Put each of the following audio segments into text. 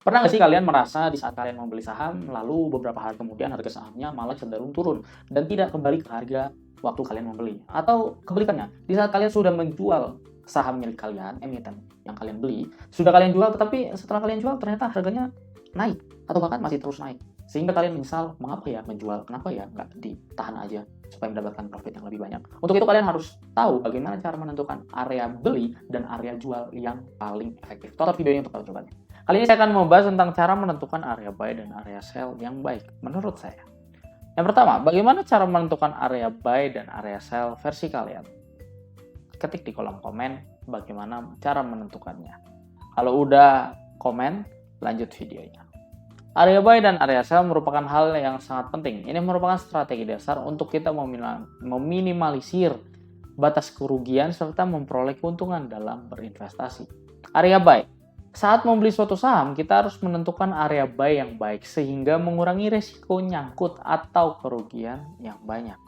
Pernah nggak sih kalian merasa di saat kalian membeli saham, lalu beberapa hari kemudian harga sahamnya malah cenderung turun dan tidak kembali ke harga waktu kalian membeli? Atau kebalikannya, di saat kalian sudah menjual saham milik kalian, emiten yang kalian beli, sudah kalian jual, tetapi setelah kalian jual ternyata harganya naik atau bahkan masih terus naik. Sehingga kalian menyesal, mengapa ya menjual, kenapa ya nggak ditahan aja supaya mendapatkan profit yang lebih banyak. Untuk itu kalian harus tahu bagaimana cara menentukan area beli dan area jual yang paling efektif. Tonton video ini untuk tahu jawabannya. Kali ini saya akan membahas tentang cara menentukan area buy dan area sell yang baik menurut saya. Yang pertama, bagaimana cara menentukan area buy dan area sell versi kalian? Ketik di kolom komen bagaimana cara menentukannya. Kalau udah komen, lanjut videonya. Area buy dan area sell merupakan hal yang sangat penting. Ini merupakan strategi dasar untuk kita meminimalisir batas kerugian serta memperoleh keuntungan dalam berinvestasi. Area buy. Saat membeli suatu saham, kita harus menentukan area buy yang baik sehingga mengurangi resiko nyangkut atau kerugian yang banyak.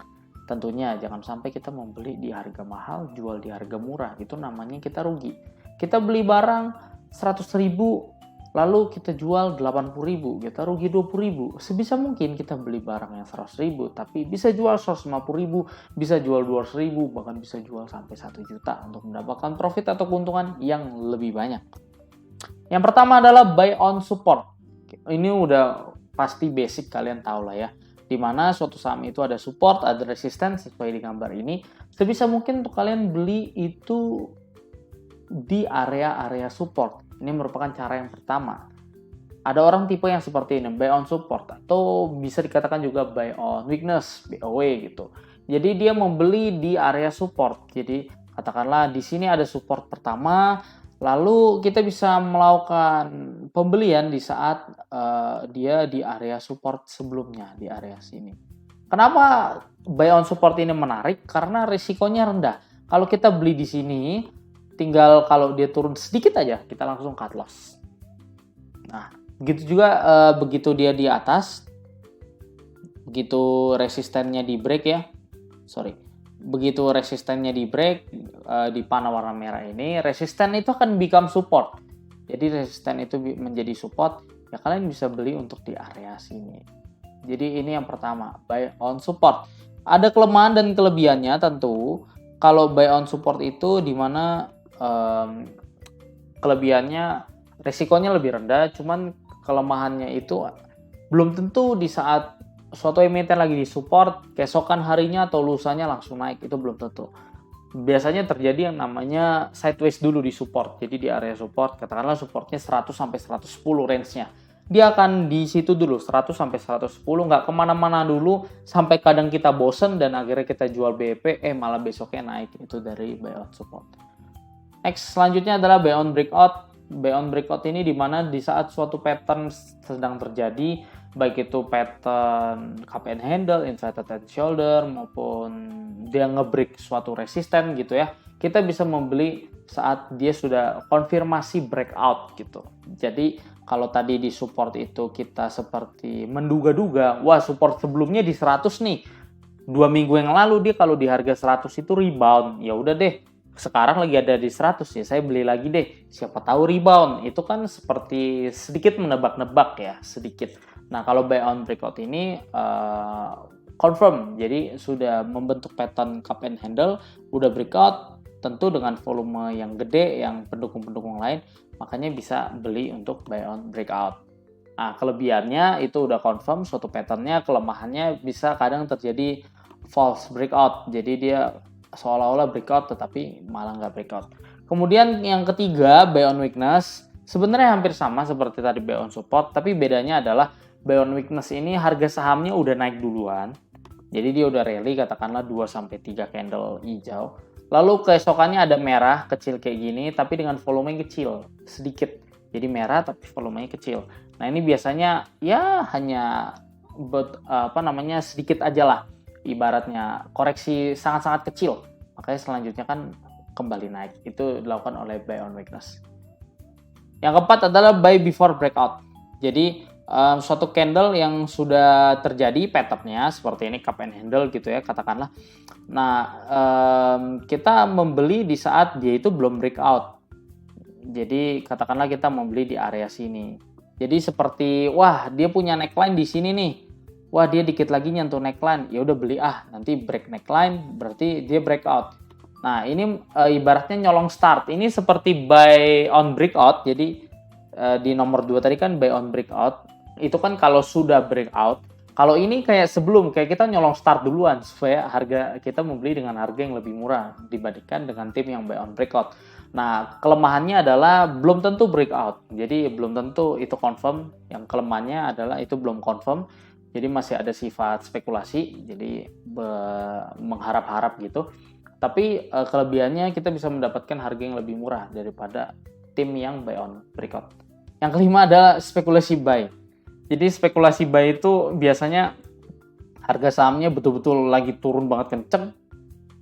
Tentunya jangan sampai kita membeli di harga mahal, jual di harga murah. Itu namanya kita rugi. Kita beli barang 100.000, lalu kita jual 80.000, kita rugi 20.000. Sebisa mungkin kita beli barang yang 100.000, tapi bisa jual 150.000, bisa jual 200.000, bahkan bisa jual sampai 1 juta untuk mendapatkan profit atau keuntungan yang lebih banyak. Yang pertama adalah buy on support. Ini udah pasti basic, kalian tahu lah ya. Dimana suatu saham itu ada support, ada resistance sesuai di gambar ini. Sebisa mungkin untuk kalian beli itu di area-area support. Ini merupakan cara yang pertama. Ada orang tipe yang seperti ini, buy on support, atau bisa dikatakan juga buy on weakness, BOW gitu. Jadi dia membeli di area support. Jadi katakanlah di sini ada support pertama, lalu kita bisa melakukan pembelian di saat dia di area support sebelumnya, di area sini. Kenapa buy on support ini menarik? Karena risikonya rendah. Kalau kita beli di sini, tinggal kalau dia turun sedikit aja, kita langsung cut loss. Nah, begitu juga begitu dia di atas, begitu resistennya di break ya, begitu resistennya di break di panah warna merah ini, resisten itu akan become support. Jadi resisten itu menjadi support, ya kalian bisa beli untuk di area sini. Jadi ini yang pertama, buy on support. Ada kelemahan dan kelebihannya tentu. Kalau buy on support itu dimana kelebihannya resikonya lebih rendah, cuman kelemahannya itu belum tentu di saat suatu emiten lagi di support, keesokan harinya atau lusanya langsung naik, itu belum tentu. Biasanya terjadi yang namanya sideways dulu di support. Jadi di area support, katakanlah supportnya 100 sampai 110 range-nya. Dia akan di situ dulu 100 sampai 110, nggak kemana-mana dulu sampai kadang kita bosen dan akhirnya kita jual BEP, malah besoknya naik. Itu dari buy on support. Next, selanjutnya adalah buy on breakout. Buy on breakout ini dimana di saat suatu pattern sedang terjadi, baik itu pattern cup and handle, inverted head shoulder, maupun dia ngebreak suatu resisten gitu ya, kita bisa membeli saat dia sudah konfirmasi breakout gitu. Jadi kalau tadi di support itu kita seperti menduga-duga, wah support sebelumnya di 100 nih, 2 minggu yang lalu dia kalau di harga 100 itu rebound, ya udah deh, sekarang lagi ada di 100 ya, saya beli lagi deh, siapa tahu rebound. Itu kan seperti sedikit menebak-nebak ya, sedikit. Nah kalau buy on breakout ini confirm, jadi sudah membentuk pattern cup and handle, udah breakout, tentu dengan volume yang gede, yang pendukung-pendukung lain, makanya bisa beli untuk buy on breakout. Nah kelebihannya itu udah confirm suatu patternnya, kelemahannya bisa kadang terjadi false breakout, jadi dia seolah-olah breakout tetapi malah nggak breakout. Kemudian yang ketiga, buy on weakness. Sebenarnya hampir sama seperti tadi buy on support, tapi bedanya adalah buy on weakness ini harga sahamnya udah naik duluan. Jadi dia udah rally katakanlah 2-3 candle hijau. Lalu keesokannya ada merah kecil kayak gini tapi dengan volume yang kecil, sedikit. Jadi merah tapi volumenya kecil. Nah, ini biasanya ya hanya sedikit aja lah. Ibaratnya koreksi sangat-sangat kecil. Makanya selanjutnya kan kembali naik. Itu dilakukan oleh buy on weakness. Yang keempat adalah buy before breakout. Jadi suatu candle yang sudah terjadi patternnya seperti ini, cup and handle gitu ya katakanlah. Nah kita membeli di saat dia itu belum breakout. Jadi katakanlah kita membeli di area sini. Jadi seperti, wah dia punya neckline di sini nih. Wah dia dikit lagi nyentuh neckline, ya udah beli nanti break neckline berarti dia breakout. Nah ini ibaratnya nyolong start. Ini seperti buy on breakout. Jadi di nomor 2 tadi kan buy on breakout. Itu kan kalau sudah breakout. Kalau ini kayak sebelum, kayak kita nyolong start duluan supaya harga kita membeli dengan harga yang lebih murah dibandingkan dengan tim yang buy on breakout. Nah, kelemahannya adalah belum tentu breakout. Jadi belum tentu itu confirm. Yang kelemahannya adalah itu belum confirm. Jadi masih ada sifat spekulasi. Jadi mengharap-harap gitu. Tapi kelebihannya kita bisa mendapatkan harga yang lebih murah daripada tim yang buy on breakout. Yang kelima adalah spekulasi buy. Jadi spekulasi buy itu biasanya harga sahamnya betul-betul lagi turun banget kenceng.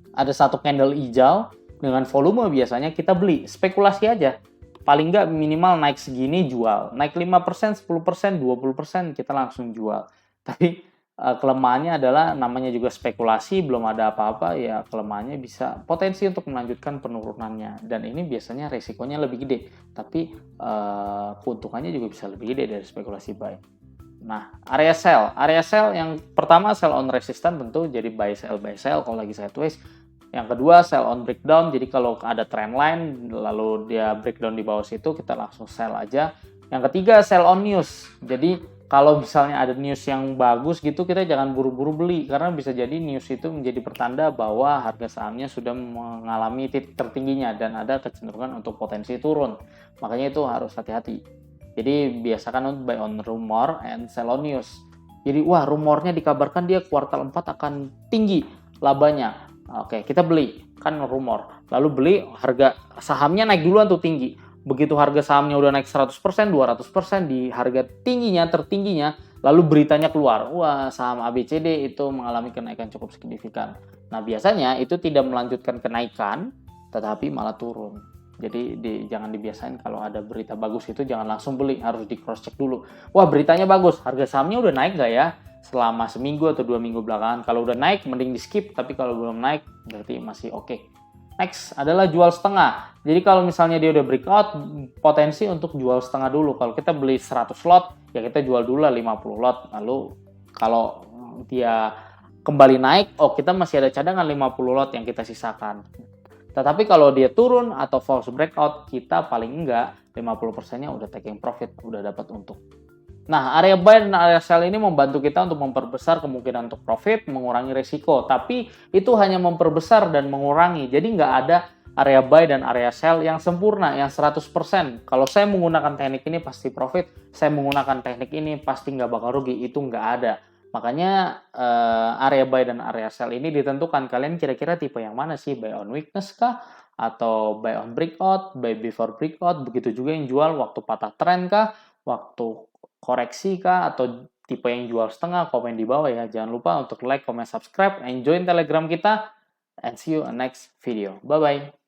Ada satu candle hijau dengan volume biasanya kita beli. Spekulasi aja. Paling nggak minimal naik segini jual. Naik 5%, 10%, 20% kita langsung jual. Tapi kelemahannya adalah namanya juga spekulasi, belum ada apa-apa, ya kelemahannya bisa potensi untuk melanjutkan penurunannya. Dan ini biasanya resikonya lebih gede. Tapi keuntungannya juga bisa lebih gede dari spekulasi buy. Nah, area sell yang pertama sell on resistance tentu jadi buy sell kalau lagi sideways. Yang kedua sell on breakdown, jadi kalau ada trend line lalu dia breakdown di bawah situ kita langsung sell aja. Yang ketiga sell on news. Jadi kalau misalnya ada news yang bagus gitu kita jangan buru-buru beli karena bisa jadi news itu menjadi pertanda bahwa harga sahamnya sudah mengalami titik tertingginya dan ada kecenderungan untuk potensi turun. Makanya itu harus hati-hati. Jadi biasakan untuk buy on rumor and sell on news. Jadi wah rumornya dikabarkan dia kuartal 4 akan tinggi labanya. Oke, kita beli. Kan rumor. Lalu beli, harga sahamnya naik duluan tuh tinggi. Begitu harga sahamnya udah naik 100%, 200% di harga tingginya, tertingginya, lalu beritanya keluar. Wah, saham ABCD itu mengalami kenaikan cukup signifikan. Nah, biasanya itu tidak melanjutkan kenaikan, tetapi malah turun. Jadi jangan dibiasain kalau ada berita bagus itu jangan langsung beli, harus di cross check dulu. Wah beritanya bagus, harga sahamnya udah naik nggak ya selama seminggu atau 2 minggu belakangan. Kalau udah naik mending di skip, tapi kalau belum naik berarti masih oke. Next adalah jual setengah. Jadi kalau misalnya dia udah breakout, potensi untuk jual setengah dulu. Kalau kita beli 100 lot, ya kita jual dulu lah 50 lot. Lalu kalau dia kembali naik, kita masih ada cadangan 50 lot yang kita sisakan. Tetapi kalau dia turun atau false breakout, kita paling enggak 50%-nya udah taking profit, udah dapat untung. Nah, area buy dan area sell ini membantu kita untuk memperbesar kemungkinan untuk profit, mengurangi risiko. Tapi itu hanya memperbesar dan mengurangi. Jadi nggak ada area buy dan area sell yang sempurna, yang 100%. Kalau saya menggunakan teknik ini pasti profit, saya menggunakan teknik ini pasti nggak bakal rugi. Itu nggak ada. Makanya area buy dan area sell ini ditentukan kalian kira-kira tipe yang mana sih, buy on weakness kah atau buy on breakout, buy before breakout, begitu juga yang jual waktu patah tren kah, waktu koreksi kah, atau tipe yang jual setengah. Komen di bawah ya. Jangan lupa untuk like, comment, subscribe, and join Telegram kita, and see you in next video. Bye bye.